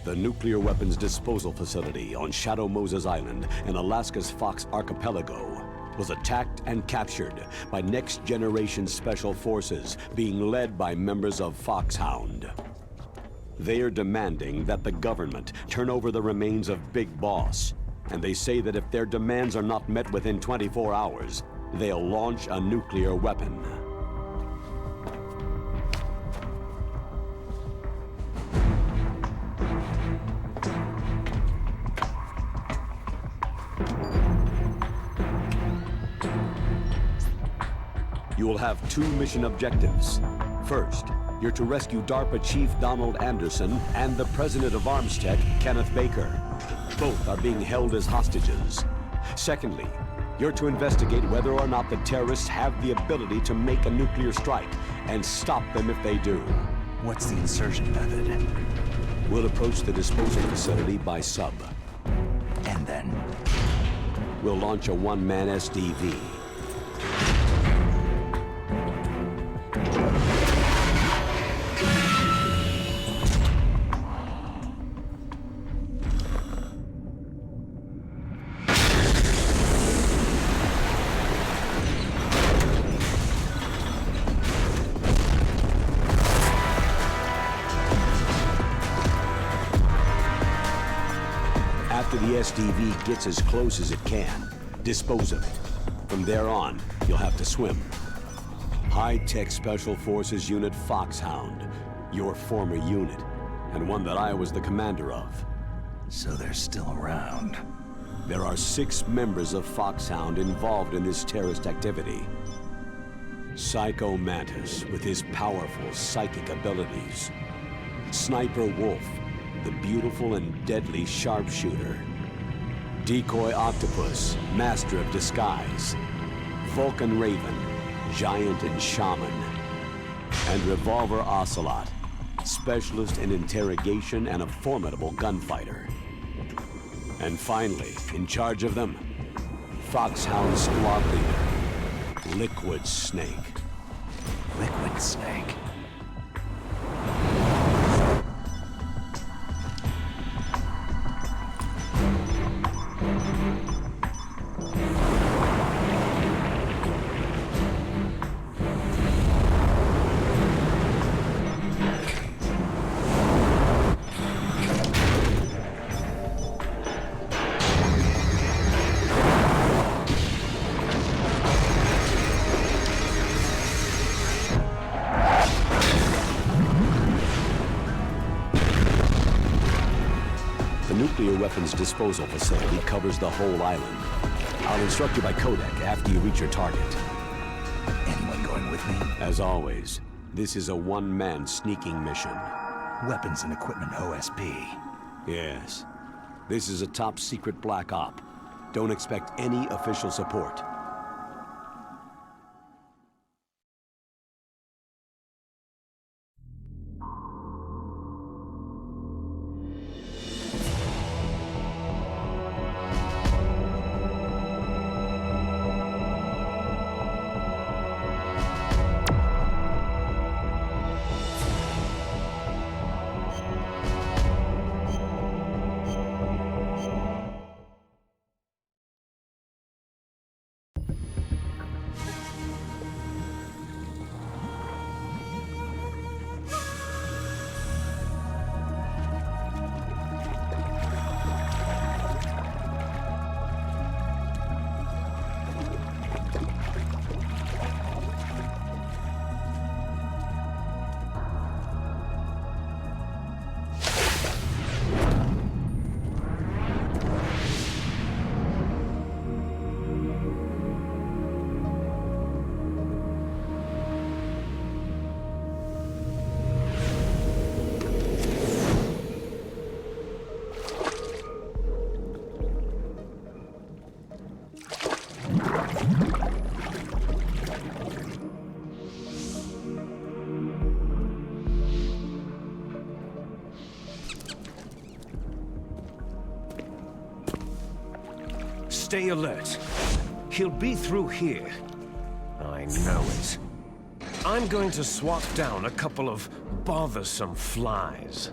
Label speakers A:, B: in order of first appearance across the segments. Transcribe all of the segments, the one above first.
A: The nuclear weapons disposal facility on Shadow Moses Island in Alaska's Fox Archipelago was attacked and captured by next-generation special forces being led by members of Foxhound. They are demanding that the government turn over the remains of Big Boss, and they say that if their demands are not met within 24 hours, they'll launch a nuclear weapon. You will have two mission objectives. First, you're to rescue DARPA Chief Donald Anderson and the President of Armstech, Kenneth Baker. Both are being held as hostages. Secondly, you're to investigate whether or not the terrorists have the ability to make a nuclear strike and stop them if they do.
B: What's the insertion method?
A: We'll approach the disposal facility by sub.
B: And then?
A: We'll launch a one-man SDV. After the SDV gets as close as it can, dispose of it. From there on, you'll have to swim. High-tech Special Forces Unit Foxhound, your former unit, and one that I was the commander of.
B: So they're still around.
A: There are 6 members of Foxhound involved in this terrorist activity. Psycho Mantis, with his powerful psychic abilities. Sniper Wolf, the beautiful and deadly sharpshooter. Decoy Octopus, master of disguise. Vulcan Raven, giant and shaman. And Revolver Ocelot, specialist in interrogation and a formidable gunfighter. And finally, in charge of them, Foxhound squad leader, Liquid Snake.
B: Liquid Snake.
A: Nuclear weapons disposal facility covers the whole island. I'll instruct you by codec after you reach your target.
B: Anyone going with me?
A: As always, this is a one-man sneaking mission.
B: Weapons and equipment OSP.
A: Yes. This is a top-secret black op. Don't expect any official support.
C: Stay alert. He'll be through here. I know it. I'm going to swat down a couple of bothersome flies.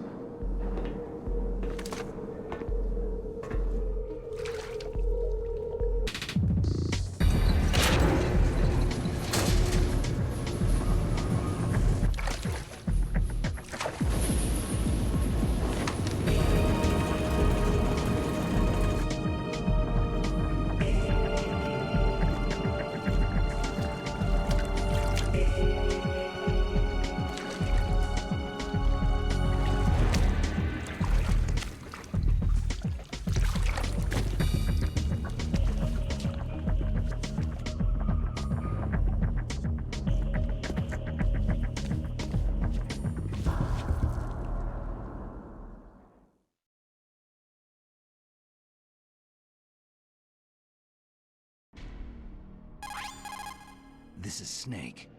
B: This is Snake.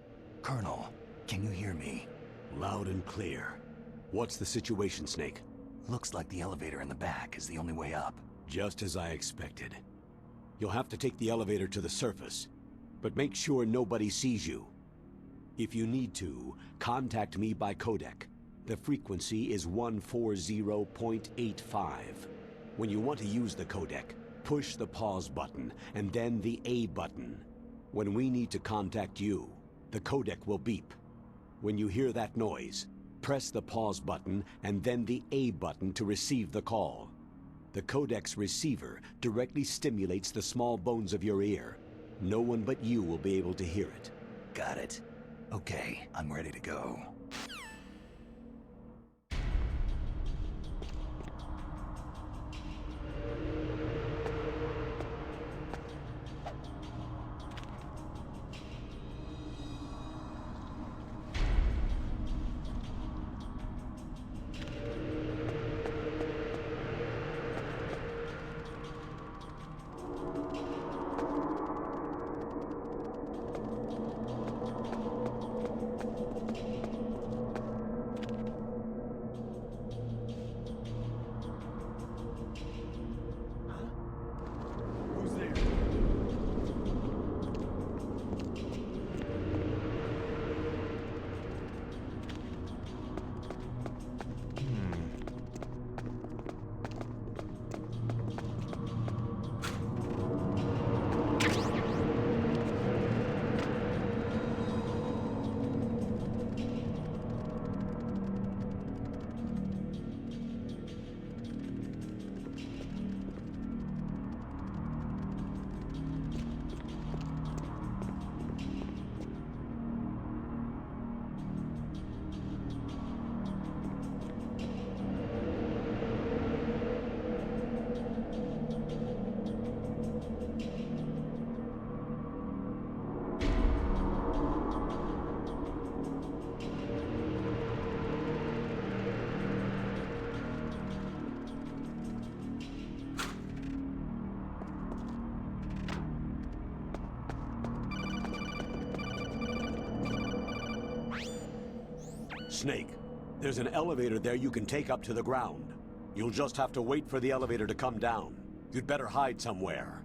B: Colonel, can you hear me?
A: Loud and clear. What's the situation, Snake?
B: Looks like the elevator in the back is the only way up.
A: Just as I expected. You'll have to take the elevator to the surface, but make sure nobody sees you. If you need to, contact me by codec. The frequency is 140.85. When you want to use the codec, push the pause button and then the A button. When we need to contact you, the codec will beep. When you hear that noise, press the pause button and then the A button to receive the call. The codec's receiver directly stimulates the small bones of your ear. No one but you will be able to hear it.
B: Got it. Okay, I'm ready to go.
A: Snake, there's an elevator there you can take up to the ground. You'll just have to wait for the elevator to come down. You'd better hide somewhere.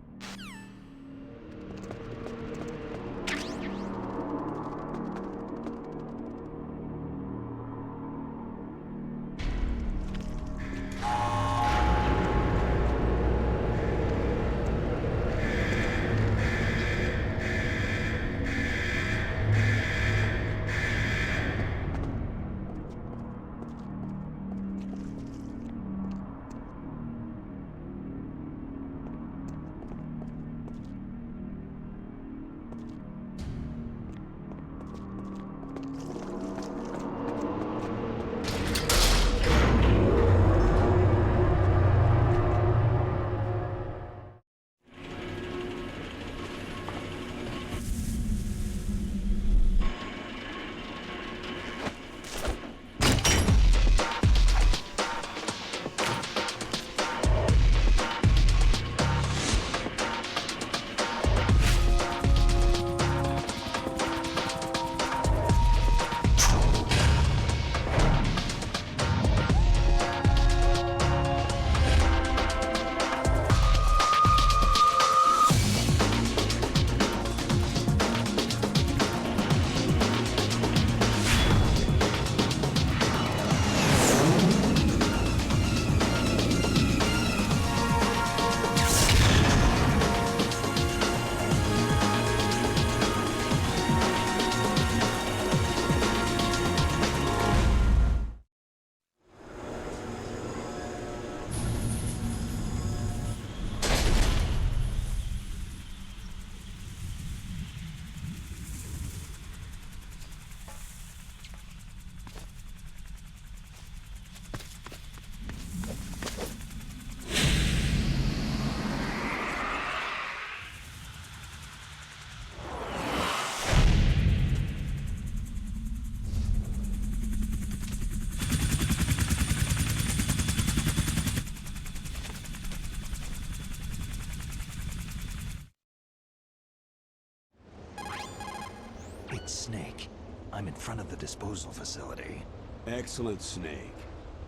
B: Snake, I'm in front of the disposal facility.
A: Excellent, Snake.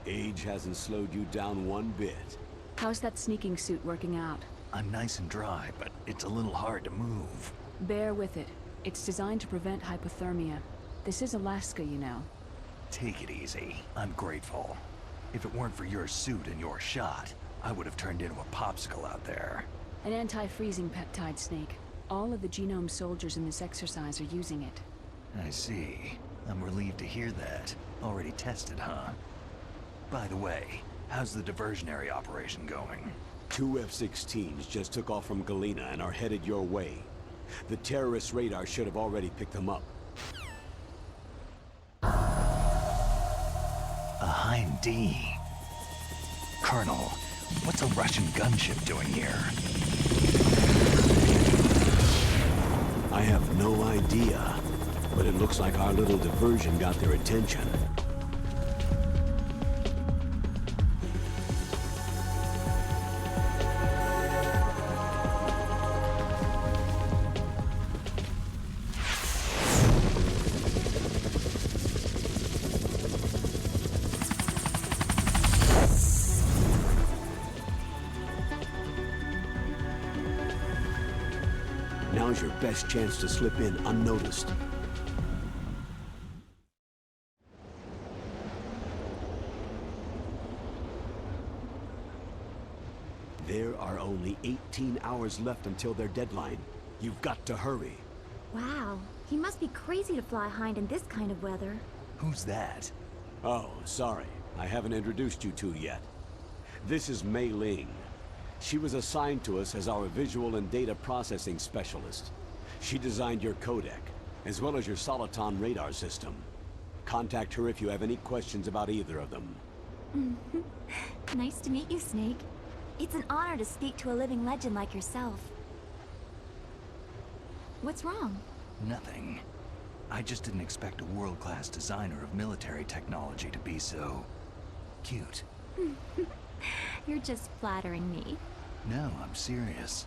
A: Age hasn't slowed you down one bit.
D: How's that sneaking suit working out?
B: I'm nice and dry, but it's a little hard to move.
D: Bear with it. It's designed to prevent hypothermia. This is Alaska, you know.
B: Take it easy. I'm grateful. If it weren't for your suit and your shot, I would have turned into a popsicle out there.
D: An anti-freezing peptide, Snake. All of the genome soldiers in this exercise are using it.
B: I see. I'm relieved to hear that. Already tested, huh? By the way, how's the diversionary operation going?
A: 2 F-16s just took off from Galena and are headed your way. The terrorist radar should have already picked them up.
B: A Hind D. Colonel, what's a Russian gunship doing here?
A: I have no idea, but it looks like our little diversion got their attention. Now's your best chance to slip in unnoticed. There are only 18 hours left until their deadline. You've got to hurry.
E: Wow, he must be crazy to fly Hind in this kind of weather.
B: Who's that?
A: Oh, sorry. I haven't introduced you two yet. This is Mei Ling. She was assigned to us as our visual and data processing specialist. She designed your codec, as well as your Soliton radar system. Contact her if you have any questions about either of them.
E: Nice to meet you, Snake. It's an honor to speak to a living legend like yourself. What's wrong?
B: Nothing. I just didn't expect a world-class designer of military technology to be so... cute.
E: You're just flattering me.
B: No, I'm serious.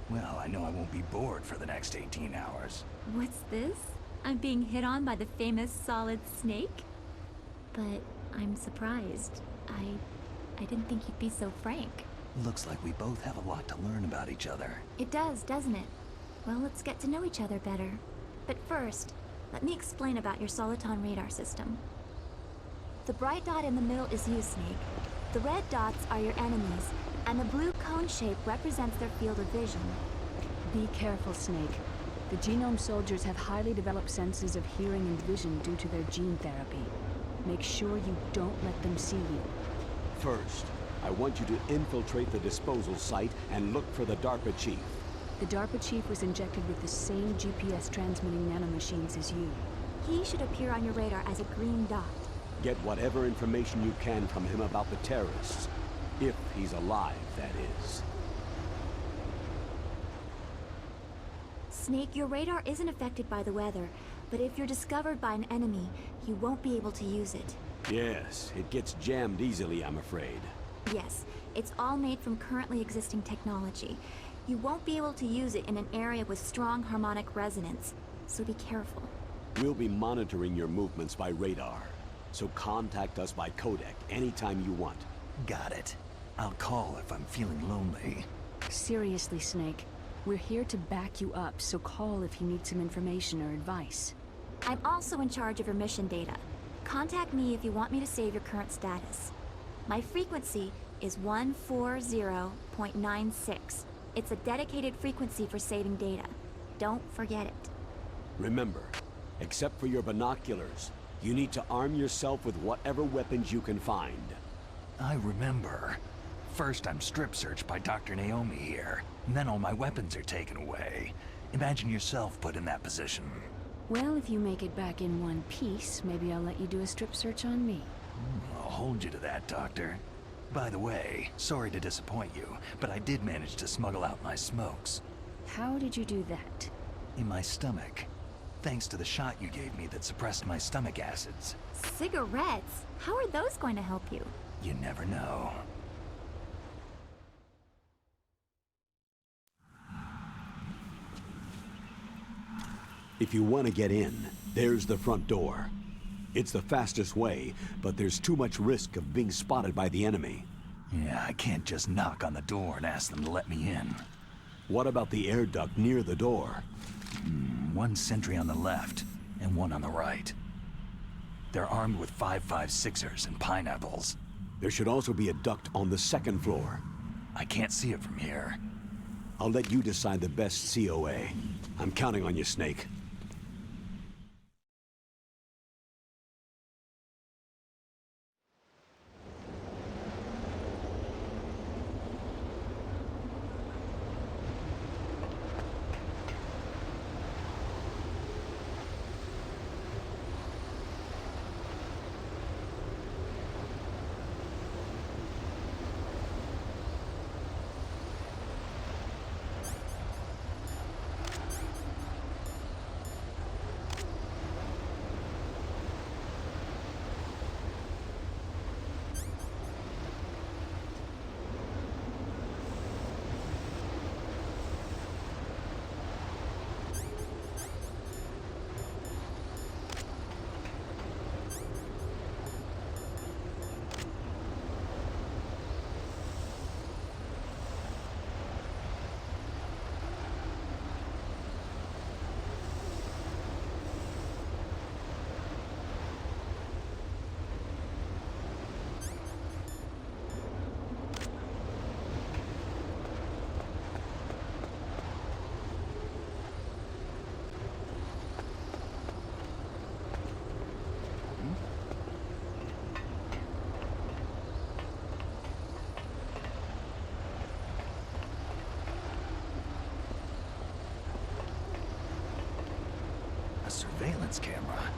B: Well, I know I won't be bored for the next 18 hours.
E: What's this? I'm being hit on by the famous Solid Snake? But I'm surprised. I didn't think you'd be so frank.
B: Looks like we both have a lot to learn about each other.
E: It does, doesn't it? Well, let's get to know each other better. But first, let me explain about your Soliton radar system. The bright dot in the middle is you, Snake. The red dots are your enemies, and the blue cone shape represents their field of vision.
D: Be careful, Snake. The genome soldiers have highly developed senses of hearing and vision due to their gene therapy. Make sure you don't let them see you.
A: First, I want you to infiltrate the disposal site and look for the DARPA chief.
D: The DARPA chief was injected with the same GPS transmitting nanomachines as you.
E: He should appear on your radar as a green dot.
A: Get whatever information you can from him about the terrorists. If he's alive, that is.
E: Snake, your radar isn't affected by the weather, but if you're discovered by an enemy, you won't be able to use it.
A: Yes, it gets jammed easily, I'm afraid.
E: Yes, it's all made from currently existing technology. You won't be able to use it in an area with strong harmonic resonance, so be careful.
A: We'll be monitoring your movements by radar, so contact us by codec anytime you want.
B: Got it. I'll call if I'm feeling lonely.
D: Seriously, Snake. We're here to back you up, so call if you need some information or advice.
E: I'm also in charge of your mission data. Contact me if you want me to save your current status. My frequency is 140.96. It's a dedicated frequency for saving data. Don't forget it.
A: Remember, except for your binoculars, you need to arm yourself with whatever weapons you can find.
B: I remember. First I'm strip searched by Dr. Naomi here, and then all my weapons are taken away. Imagine yourself put in that position.
D: Well, if you make it back in one piece, maybe I'll let you do a strip search on me.
B: I'll hold you to that, Doctor. By the way, sorry to disappoint you, but I did manage to smuggle out my smokes.
D: How did you do that?
B: In my stomach. Thanks to the shot you gave me that suppressed my stomach acids.
E: Cigarettes? How are those going to help you?
B: You never know.
A: If you want to get in, there's the front door. It's the fastest way, but there's too much risk of being spotted by the enemy.
B: Yeah, I can't just knock on the door and ask them to let me in.
A: What about the air duct near the door?
B: One sentry on the left, and one on the right. They're armed with 5.56ers and pineapples.
A: There should also be a duct on the second floor.
B: I can't see it from here.
A: I'll let you decide the best COA. I'm counting on you, Snake.
B: A surveillance camera.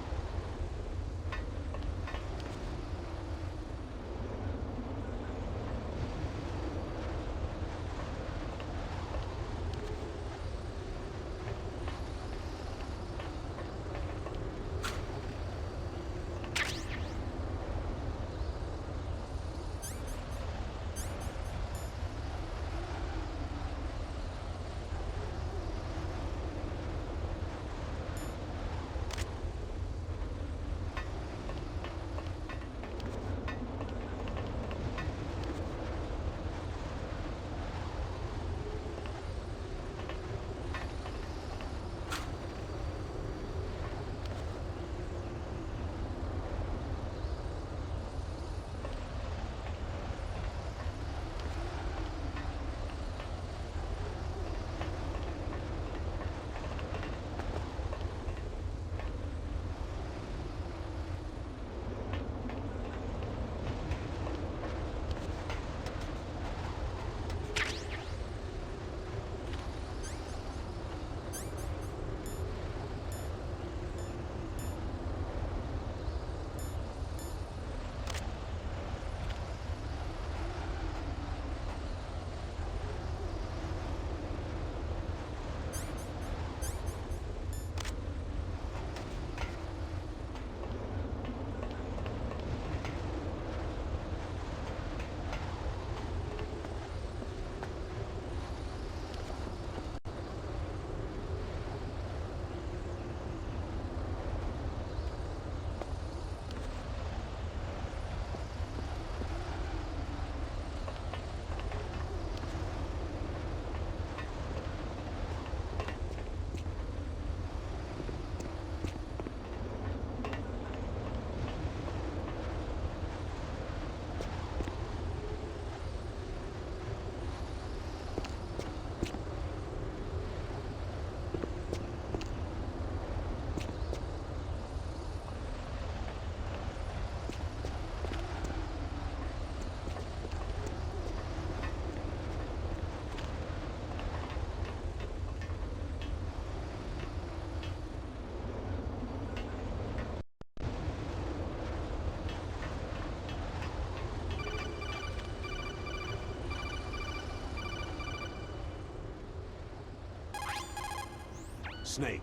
A: Snake,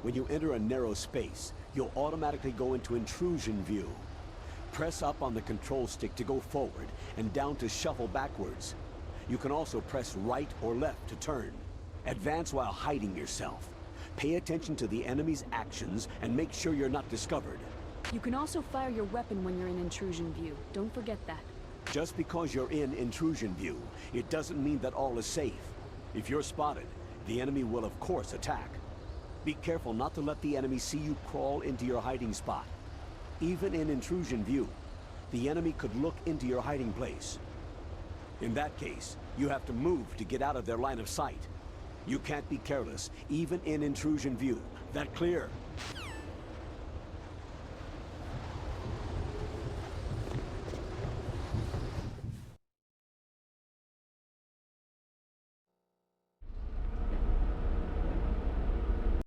A: when you enter a narrow space, you'll automatically go into intrusion view. Press up on the control stick to go forward and down to shuffle backwards. You can also press right or left to turn. Advance while hiding yourself. Pay attention to the enemy's actions and make sure you're not discovered.
D: You can also fire your weapon when you're in intrusion view. Don't forget that.
A: Just because you're in intrusion view, it doesn't mean that all is safe. If you're spotted, the enemy will of course attack. Be careful not to let the enemy see you crawl into your hiding spot. Even in intrusion view, the enemy could look into your hiding place. In that case, you have to move to get out of their line of sight. You can't be careless, even in intrusion view. That clear?